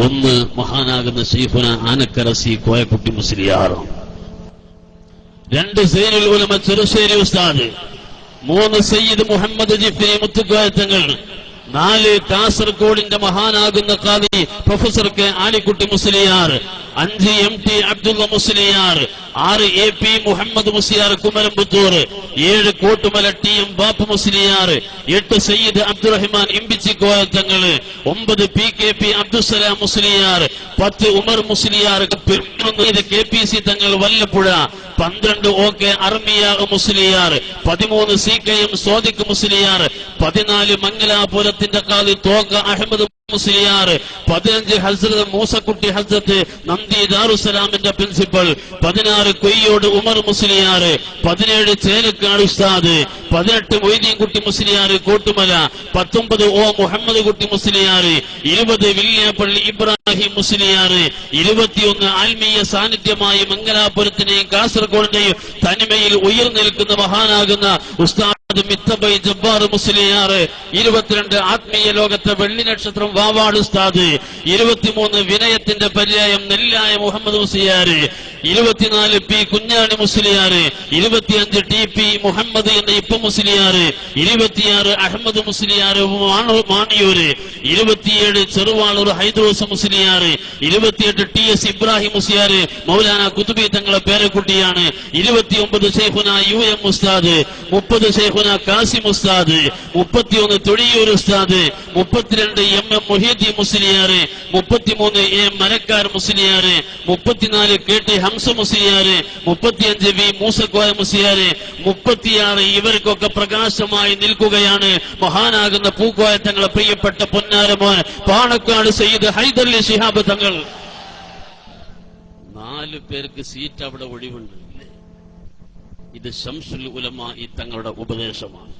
ഒന്ന് മഹാനാകുന്ന ശൈഖുന ആനക്കര സി കോയക്കുട്ടി മുസ്ലിയാർ, 2 സൈനുൽ ഉലമ ചെറുശ്ശേരി ഉസ്താദ്, 3 സയ്യിദ് മുഹമ്മദ് ജിഫ്രി മുത്തുക്കോയ തങ്ങൾ, 4 കാസർഗോഡിന്റെ മഹാനാകുന്ന ഖാദി professor K Alikutty Musliyar, 5 MT Abdulla Musliyar, 6 AP Muhammad Musliyar Kumaramputhur, 7 Kottumala TM Bappu Musliyar, 8 Sayyid Abdurahman Imbichikoya Thangal, 9 PKP Abdussalam Musliyar, 10 Umar Musliyar, 11 KPC തങ്ങൾ വല്ലപ്പുഴ, 12 OK അർമിയ മുസ്ലിയാർ, 13 CKM സോദിഖ് മുസ്ലിയാർ, 14 മംഗലാപുരത്തിന്റെ ഖാദി തോക അഹമ്മദ് മുസ്ലിയാർ, 15 ഹസ്രത്ത് മൂസക്കുട്ടി ഹസ്രത്ത് നന്ദി ദാറുസലാമിന്റെ പ്രിൻസിപ്പൽ, 16 കൊയ്യോട് ഉമർ മുസ്ലിയാർ, 17 ചേലക്കാട് ഉസ്താദ്, 18 മൊയ്തീൻകുട്ടി മുസ്ലിയാർ കോട്ടുമല, 19 O മുഹമ്മദ് കുട്ടി മുസ്ലിയാർ, 20 വില്യാപ്പള്ളി ഇബ്രാഹിം മുസ്ലിയാർ, 21 ആത്മീയ സാന്നിധ്യമായി മംഗലാപുരത്തിന്റെയും കാസർഗോഡിന്റെയും തനിമയിൽ ഉയർന്നിൽക്കുന്ന മഹാനാകുന്ന ഉസ്താദ് മിത്തബൈ ജബ്ബാർ മുസ്ലിയാർ, 22 ആത്മീയ ലോകത്തെ വെള്ളി നക്ഷത്രം വാവാട് ഉസ്താദ്, 23 വിനയത്തിന്റെ പര്യായം നെല്ലായ മുഹമ്മദ് മുസ്ലിയാർ, 24 P കുഞ്ഞാണി മുസ്ലിയാർ, 25 TP മുഹമ്മദ് എന്ന ഇപ്പ മുസ്ലിയാർ, 26 അഹമ്മദ് മുസ്ലിയാർ മാണിയൂര്, 27 ചെറുവാളൂർ ഹൈദ്രോസ് മുസ്ലിയാർ, 28 TS ഇബ്രാഹിം മുസ്ലിയാർ മൗലാന കുതുബി തങ്ങളെ പേരക്കുട്ടിയാണ്, 29 ശൈഖുന UM ഉസ്താദ്, 30 ശൈഖുന കാസിം ഉസ്താദ്, 31 തൊടിയൂർ ഉസ്താദ്, 32 MM Mohiuddin Musliyar, 33 A മലക്കാർ Musliyar, 34 KT Hamza Musliyar, 35 V Moosakoya Musliyar, 36 ഇവർക്കൊക്കെ പ്രകാശമായി നിൽക്കുകയാണ് മഹാനാകുന്ന പൂക്കോയ തങ്ങളെ പ്രിയപ്പെട്ട പൊന്നാരമോൻ പാണക്കാട് സയ്യിദ് ഹൈദർലി ശിഹാബ് തങ്ങൾ. 4 പേർക്ക് സീറ്റ് അവിടെ ഒഴിവുണ്ട്. ഇത് ശംസുൽ ഉലമ ഈ തങ്ങളുടെ ഉപദേശമാണ്.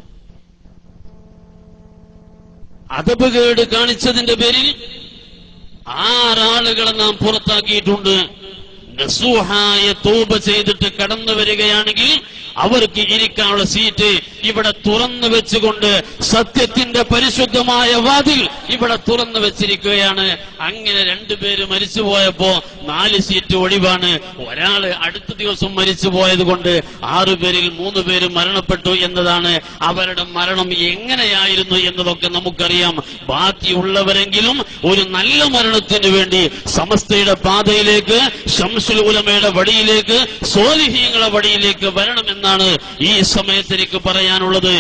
അദബുകേട് കാണിച്ചതിന്റെ പേരിൽ 6 ആളുകളെ നാം പുറത്താക്കിയിട്ടുണ്ട്. നസൂഹായ തൗബ ചെയ്തിട്ട് കടന്നു വരികയാണെങ്കിൽ അവർക്ക് ഇരിക്കാനുള്ള സീറ്റ് ഇവിടെ തുറന്നു വെച്ചുകൊണ്ട് സത്യത്തിന്റെ പരിശുദ്ധമായ വാതിൽ ഇവിടെ തുറന്നു വെച്ചിരിക്കുകയാണ്. അങ്ങനെ 2 പേര് മരിച്ചുപോയപ്പോ 4 സീറ്റ് ഒഴിവാണ്. ഒരാള് അടുത്ത ദിവസം മരിച്ചുപോയത് കൊണ്ട് 6 പേരിൽ 3 പേര് മരണപ്പെട്ടു എന്നതാണ്. അവരുടെ മരണം എങ്ങനെയായിരുന്നു എന്നതൊക്കെ നമുക്കറിയാം. ബാക്കിയുള്ളവരെങ്കിലും ഒരു നല്ല മരണത്തിന് വേണ്ടി സമസ്തയുടെ പാതയിലേക്ക്, ശംസുൽ ഉലമയുടെ വഴിയിലേക്ക്, സ്വാലിഹീങ്ങളുടെ വഴിയിലേക്ക് വരണമെന്നാണ് ഈ സമയത്ത് എനിക്ക് പറയാനുള്ളത്.